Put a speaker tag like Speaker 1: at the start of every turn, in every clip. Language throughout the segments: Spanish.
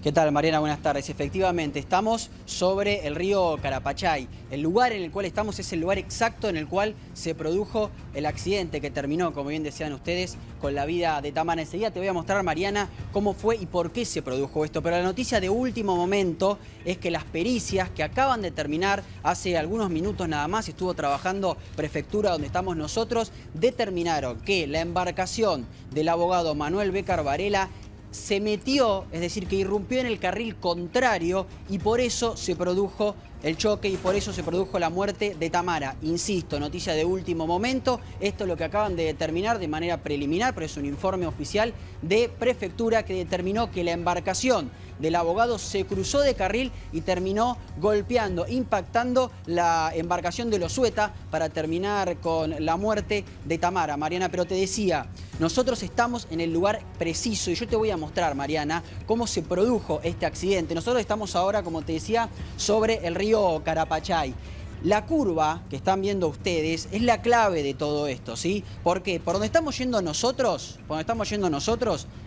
Speaker 1: ¿Qué tal, Mariana? Buenas tardes. Efectivamente, estamos sobre el río Carapachay. El lugar en el cual estamos es el lugar exacto en el cual se produjo el accidente que terminó, como bien decían ustedes, con la vida de Tamara. Enseguida te voy a mostrar, Mariana, cómo fue y por qué se produjo esto. Pero la noticia de último momento es que las pericias que acaban de terminar hace algunos minutos nada más, estuvo trabajando Prefectura donde estamos nosotros, determinaron que la embarcación del abogado Manuel Bécar Varela se metió, es decir, que irrumpió en el carril contrario y por eso se produjo el choque y por eso se produjo la muerte de Tamara. Insisto, noticia de último momento, esto es lo que acaban de determinar de manera preliminar, pero es un informe oficial de Prefectura que determinó que la embarcación del abogado se cruzó de carril y terminó golpeando, impactando la embarcación de Losueta para terminar con la muerte de Tamara. Mariana, pero te decía, nosotros estamos en el lugar preciso y yo te voy a mostrar, Mariana, cómo se produjo este accidente. Nosotros estamos ahora, como te decía, sobre el río Carapachay. La curva que están viendo ustedes es la clave de todo esto, ¿sí? ¿Por qué? Por donde estamos yendo nosotros,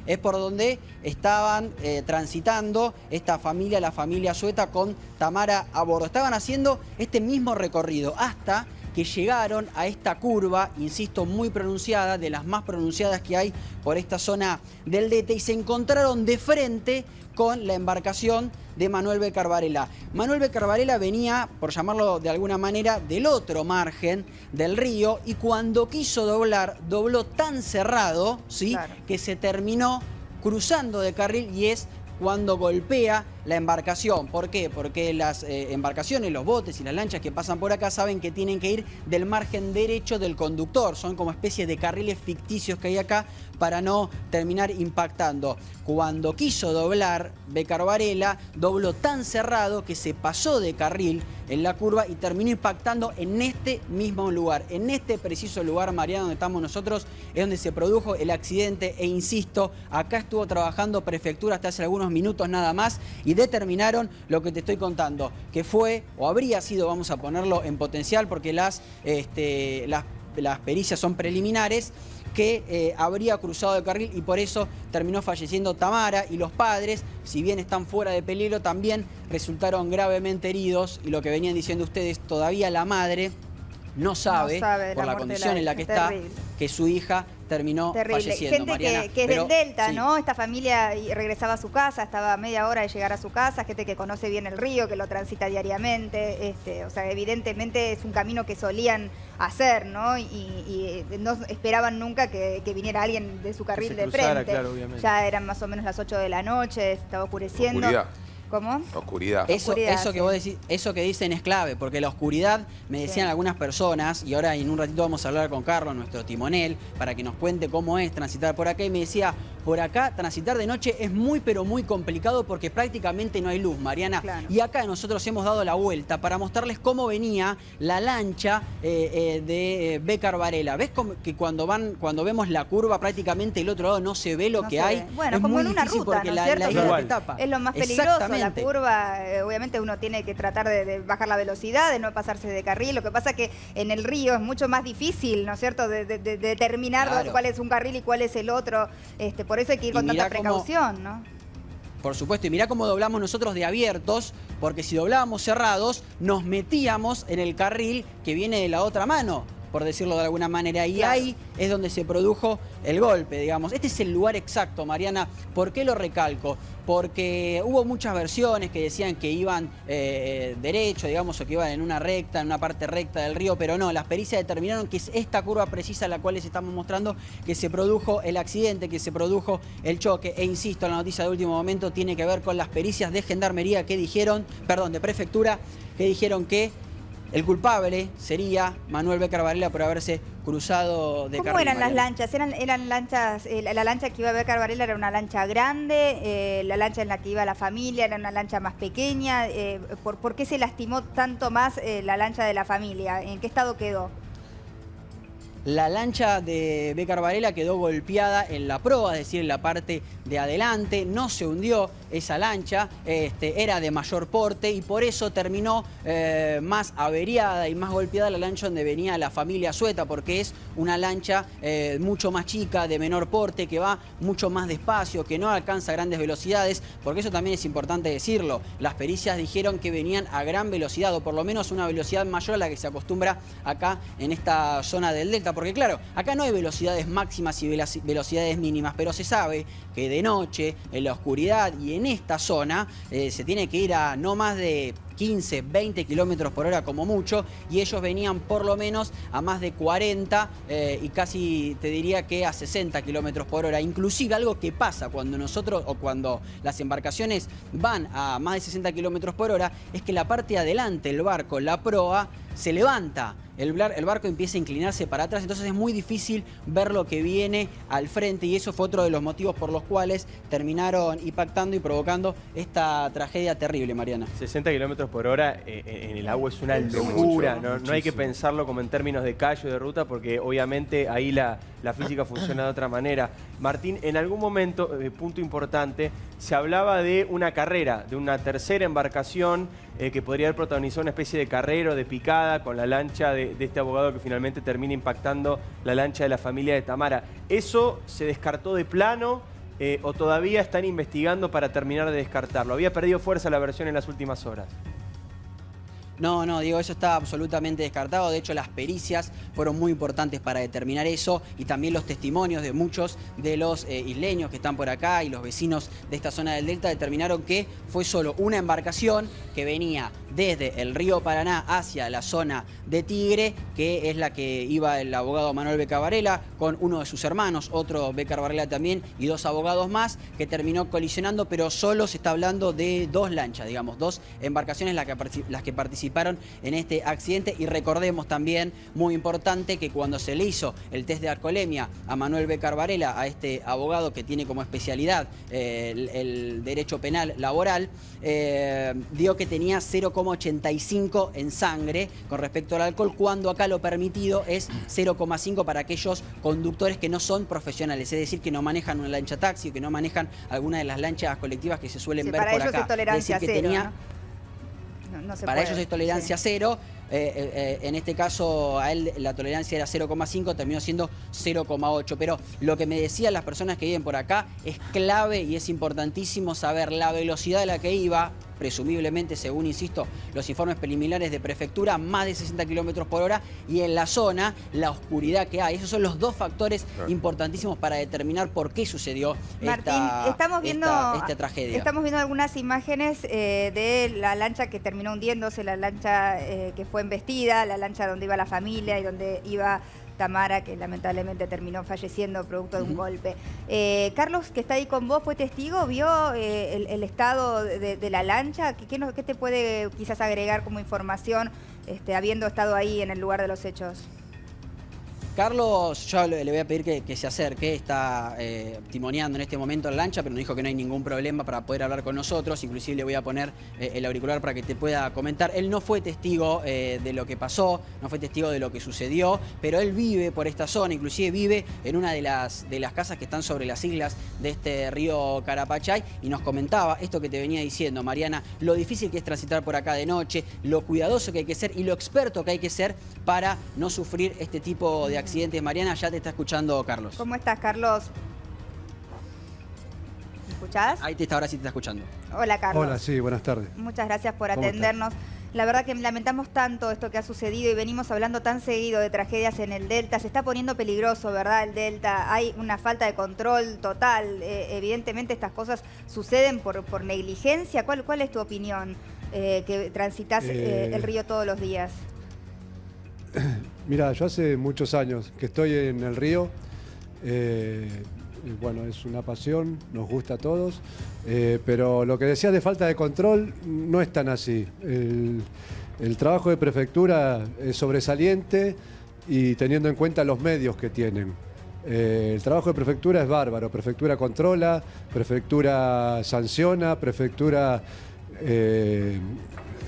Speaker 1: es por donde estaban transitando esta familia, la familia Sueta, con Tamara a bordo. Estaban haciendo este mismo recorrido hasta que llegaron a esta curva, insisto, muy pronunciada, de las más pronunciadas que hay por esta zona del Dete, y se encontraron de frente con la embarcación de Manuel Bécar Varela. Manuel Bécar Varela venía, por llamarlo de alguna manera, del otro margen del río y cuando quiso doblar, dobló tan cerrado, ¿sí? Claro, que se terminó cruzando de carril y es cuando golpea la embarcación. ¿Por qué? Porque las embarcaciones, los botes y las lanchas que pasan por acá saben que tienen que ir del margen derecho del conductor. Son como especies de carriles ficticios que hay acá para no terminar impactando. Cuando quiso doblar, Bécar Varela dobló tan cerrado que se pasó de carril en la curva y terminó impactando en este mismo lugar. En este preciso lugar, Mariana, donde estamos nosotros, es donde se produjo el accidente. E insisto, acá estuvo trabajando Prefectura hasta hace algunos minutos nada más y determinaron lo que te estoy contando, que fue o habría sido, vamos a ponerlo en potencial porque las pericias son preliminares, que habría cruzado de carril y por eso terminó falleciendo Tamara, y los padres, si bien están fuera de peligro, también resultaron gravemente heridos, y lo que venían diciendo ustedes, todavía la madre no sabe por la condición en la que está, que su hija terminó falleciendo.
Speaker 2: Gente
Speaker 1: Mariana,
Speaker 2: que es del Delta,
Speaker 1: sí,
Speaker 2: ¿no? Esta familia regresaba a su casa, estaba a media hora de llegar a su casa, gente que conoce bien el río, que lo transita diariamente, o sea, evidentemente es un camino que solían hacer, ¿no? Y no esperaban nunca que viniera alguien de su carril de frente. Claro, ya eran más o menos las 8 de la noche, estaba oscureciendo.
Speaker 3: Oscuridad.
Speaker 2: ¿Cómo?
Speaker 3: Oscuridad.
Speaker 1: Eso
Speaker 2: sí.
Speaker 1: que vos decís, eso que dicen es clave, porque la oscuridad, me decían algunas personas, y ahora en un ratito vamos a hablar con Carlos, nuestro timonel, para que nos cuente cómo es transitar por acá, y me decía, por acá transitar de noche es muy pero muy complicado porque prácticamente no hay luz, Mariana. Claro. Y acá nosotros hemos dado la vuelta para mostrarles cómo venía la lancha de Bécar Varela. ¿Ves que cuando vemos la curva prácticamente el otro lado no se ve lo que hay?
Speaker 2: Bueno,
Speaker 1: es
Speaker 2: como
Speaker 1: muy
Speaker 2: en una
Speaker 1: difícil
Speaker 2: ruta,
Speaker 1: porque
Speaker 2: ¿no es cierto?
Speaker 1: la isla te tapa.
Speaker 2: Es lo más peligroso, la curva, obviamente uno tiene que tratar de bajar la velocidad, de no pasarse de carril. Lo que pasa es que en el río es mucho más difícil, ¿no es cierto?, de determinar cuál es un carril y cuál es el otro. Por eso hay que ir con tanta precaución, ¿no?
Speaker 1: Por supuesto, y mirá cómo doblamos nosotros de abiertos, porque si doblábamos cerrados, nos metíamos en el carril que viene de la otra mano, por decirlo de alguna manera, y ahí es donde se produjo el golpe, digamos. Este es el lugar exacto, Mariana. ¿Por qué lo recalco? Porque hubo muchas versiones que decían que iban derecho, digamos, o que iban en una recta, en una parte recta del río, pero no, las pericias determinaron que es esta curva precisa la cual les estamos mostrando que se produjo el accidente, que se produjo el choque. E insisto, la noticia de último momento tiene que ver con las pericias de Gendarmería que dijeron, perdón, de Prefectura, que dijeron que el culpable sería Manuel Bécar Varela por haberse cruzado de carril.
Speaker 2: ¿Cómo eran las lanchas? ¿Eran lanchas, la lancha que iba Bécar Varela era una lancha grande, la lancha en la que iba la familia era una lancha más pequeña? ¿Por qué se lastimó tanto más la lancha de la familia? ¿En qué estado quedó?
Speaker 1: La lancha de Bécar Varela quedó golpeada en la proa, es decir, en la parte de adelante. No se hundió esa lancha, era de mayor porte y por eso terminó más averiada y más golpeada la lancha donde venía la familia Sueta, porque es una lancha mucho más chica, de menor porte, que va mucho más despacio, que no alcanza grandes velocidades, porque eso también es importante decirlo. Las pericias dijeron que venían a gran velocidad, o por lo menos una velocidad mayor a la que se acostumbra acá en esta zona del delta. Porque claro, acá no hay velocidades máximas y velocidades mínimas, pero se sabe que de noche, en la oscuridad y en esta zona, se tiene que ir a no más de 15, 20 kilómetros por hora como mucho, y ellos venían por lo menos a más de 40 y casi te diría que a 60 kilómetros por hora. Inclusive algo que pasa cuando nosotros o cuando las embarcaciones van a más de 60 kilómetros por hora es que la parte de adelante, el barco, la proa, se levanta. El barco empieza a inclinarse para atrás, entonces es muy difícil ver lo que viene al frente, y eso fue otro de los motivos por los cuales terminaron impactando y provocando esta tragedia terrible, Mariana.
Speaker 3: 60 kilómetros por hora en el agua es una locura, no hay que pensarlo como en términos de callo, de ruta, porque obviamente ahí la física funciona de otra manera. Martín, en algún momento, punto importante, se hablaba de una carrera, de una tercera embarcación que podría haber protagonizado una especie de carrera o de picada con la lancha de este abogado que finalmente termina impactando la lancha de la familia de Tamara. ¿Eso se descartó de plano o todavía están investigando para terminar de descartarlo? ¿Había perdido fuerza la versión en las últimas horas?
Speaker 1: No, Diego, eso está absolutamente descartado. De hecho, las pericias fueron muy importantes para determinar eso, y también los testimonios de muchos de los isleños que están por acá y los vecinos de esta zona del delta determinaron que fue solo una embarcación que venía desde el río Paraná hacia la zona de Tigre, que es la que iba el abogado Manuel Bécar Varela con uno de sus hermanos, otro Bécar Varela también, y dos abogados más, que terminó colisionando, pero solo se está hablando de dos lanchas, digamos, dos embarcaciones las que participaron en este accidente. Y recordemos también, muy importante, que cuando se le hizo el test de alcoholemia a Manuel Bécar Varela, a este abogado que tiene como especialidad el derecho penal laboral, dio que tenía 0,85 en sangre con respecto al alcohol, cuando acá lo permitido es 0,5 para aquellos conductores que no son profesionales, es decir, que no manejan una lancha taxi o que no manejan alguna de las lanchas colectivas que se suelen ver por acá.
Speaker 2: Para ellos es tolerancia cero,
Speaker 1: tenía,
Speaker 2: ¿no?
Speaker 1: Para ellos es tolerancia cero. En este caso a él la tolerancia era 0,5, terminó siendo 0,8. Pero lo que me decían las personas que viven por acá es clave y es importantísimo saber la velocidad a la que iba, presumiblemente, según, insisto, los informes preliminares de prefectura, más de 60 kilómetros por hora, y en la zona la oscuridad que hay. Esos son los dos factores importantísimos para determinar por qué sucedió esta tragedia.
Speaker 2: Estamos viendo algunas imágenes de la lancha que terminó hundiéndose, la lancha que fue embestida, la lancha donde iba la familia y donde iba Tamara, que lamentablemente terminó falleciendo producto de un golpe. Carlos, que está ahí con vos, ¿fue testigo? ¿Vio el estado de la lancha? ¿Qué te puede quizás agregar como información habiendo estado ahí en el lugar de los hechos?
Speaker 1: Carlos, yo le voy a pedir que se acerque, está timoneando en este momento la lancha, pero nos dijo que no hay ningún problema para poder hablar con nosotros. Inclusive le voy a poner el auricular para que te pueda comentar. Él no fue testigo de lo que pasó, no fue testigo de lo que sucedió, pero él vive por esta zona, inclusive vive en una de las casas que están sobre las islas de este río Carapachay, y nos comentaba esto que te venía diciendo, Mariana, lo difícil que es transitar por acá de noche, lo cuidadoso que hay que ser y lo experto que hay que ser para no sufrir este tipo de accidentes. Mariana, ya te está escuchando Carlos.
Speaker 2: ¿Cómo estás, Carlos? ¿Me escuchás?
Speaker 1: Ahí ahora sí te está escuchando.
Speaker 2: Hola, Carlos.
Speaker 4: Hola, sí, buenas tardes.
Speaker 2: Muchas gracias por atendernos. La verdad que lamentamos tanto esto que ha sucedido y venimos hablando tan seguido de tragedias en el Delta. Se está poniendo peligroso, ¿verdad? El Delta. Hay una falta de control total. Evidentemente estas cosas suceden por negligencia. ¿Cuál es tu opinión que transitas el río todos los días?
Speaker 4: Mira, yo hace muchos años que estoy en el río. Bueno, es una pasión, nos gusta a todos, pero lo que decías de falta de control no es tan así. El trabajo de prefectura es sobresaliente, y teniendo en cuenta los medios que tienen. El trabajo de prefectura es bárbaro. Prefectura controla, prefectura sanciona, prefectura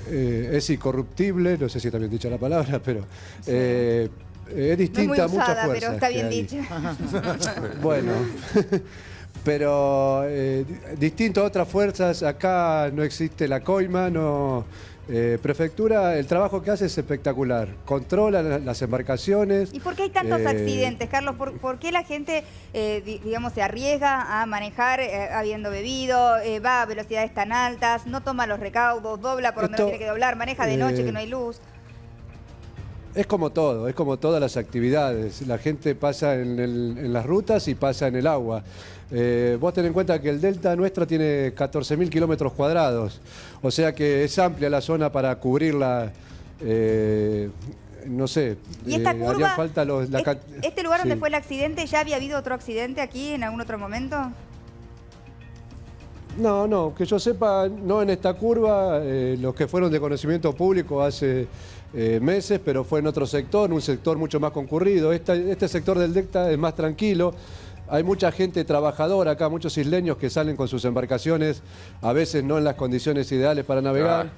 Speaker 4: es incorruptible, no sé si también dicho la palabra, pero es distinta
Speaker 2: no
Speaker 4: a
Speaker 2: es muy
Speaker 4: muchas
Speaker 2: usada,
Speaker 4: fuerzas.
Speaker 2: pero está
Speaker 4: que
Speaker 2: bien
Speaker 4: hay.
Speaker 2: dicho.
Speaker 4: Bueno, pero distinto a otras fuerzas, acá no existe la coima, no. Prefectura, el trabajo que hace es espectacular. Controla las embarcaciones.
Speaker 2: ¿Y por qué hay tantos accidentes, Carlos? ¿Por qué la gente, digamos, se arriesga a manejar habiendo bebido, va a velocidades tan altas, no toma los recaudos, dobla por donde no tiene que doblar, maneja de noche que no hay luz?
Speaker 4: Es como todo, es como todas las actividades. La gente pasa en las rutas y pasa en el agua. Vos ten en cuenta que el delta nuestro tiene 14.000 kilómetros cuadrados. O sea que es amplia la zona para cubrirla. No sé.
Speaker 2: ¿Y esta curva?
Speaker 4: Harían falta
Speaker 2: ¿Este lugar donde
Speaker 4: sí.
Speaker 2: fue el accidente, ya había habido otro accidente aquí en algún otro momento?
Speaker 4: No, que yo sepa, no en esta curva. Los que fueron de conocimiento público hace meses, pero fue en otro sector, un sector mucho más concurrido. Este sector del delta es más tranquilo. Hay mucha gente trabajadora acá, muchos isleños que salen con sus embarcaciones, a veces no en las condiciones ideales para navegar.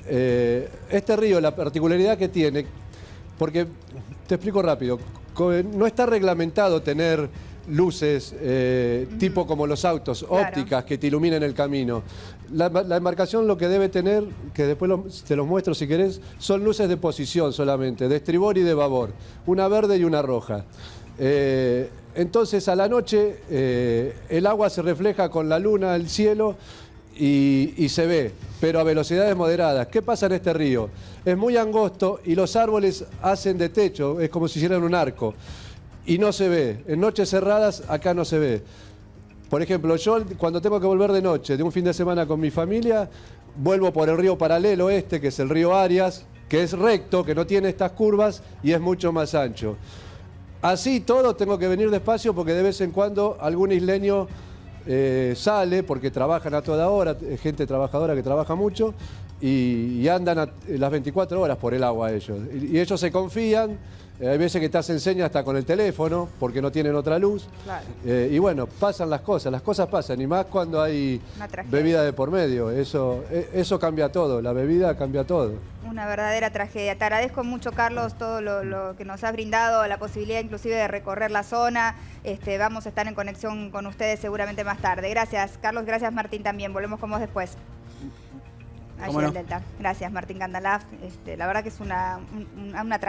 Speaker 4: Este río, la particularidad que tiene, porque te explico rápido, no está reglamentado tener luces tipo como los autos,
Speaker 2: claro,
Speaker 4: ópticas que te iluminen el camino. La embarcación lo que debe tener, que después te los muestro si querés, son luces de posición solamente, de estribor y de babor, una verde y una roja. Entonces a la noche el agua se refleja con la luna, el cielo y se ve, pero a velocidades moderadas. ¿Qué pasa en este río? Es muy angosto y los árboles hacen de techo, es como si hicieran un arco y no se ve. En noches cerradas acá no se ve. Por ejemplo, yo cuando tengo que volver de noche, de un fin de semana con mi familia, vuelvo por el río paralelo que es el río Arias, que es recto, que no tiene estas curvas y es mucho más ancho. Así todo tengo que venir despacio porque de vez en cuando algún isleño sale, porque trabajan a toda hora, gente trabajadora que trabaja mucho, y andan las 24 horas por el agua ellos. Y ellos se confían, hay veces que te hacen señas hasta con el teléfono porque no tienen otra luz.
Speaker 2: Claro.
Speaker 4: Y bueno, pasan las cosas pasan, y más cuando hay bebida de por medio. Eso cambia todo, la bebida cambia todo.
Speaker 2: Una verdadera tragedia. Te agradezco mucho, Carlos, todo lo que nos has brindado, la posibilidad inclusive de recorrer la zona. Vamos a estar en conexión con ustedes seguramente más tarde. Gracias, Carlos. Gracias, Martín, también. Volvemos con vos después. Allí en Delta. Gracias, Martín Kandalaf. La verdad que es una tragedia.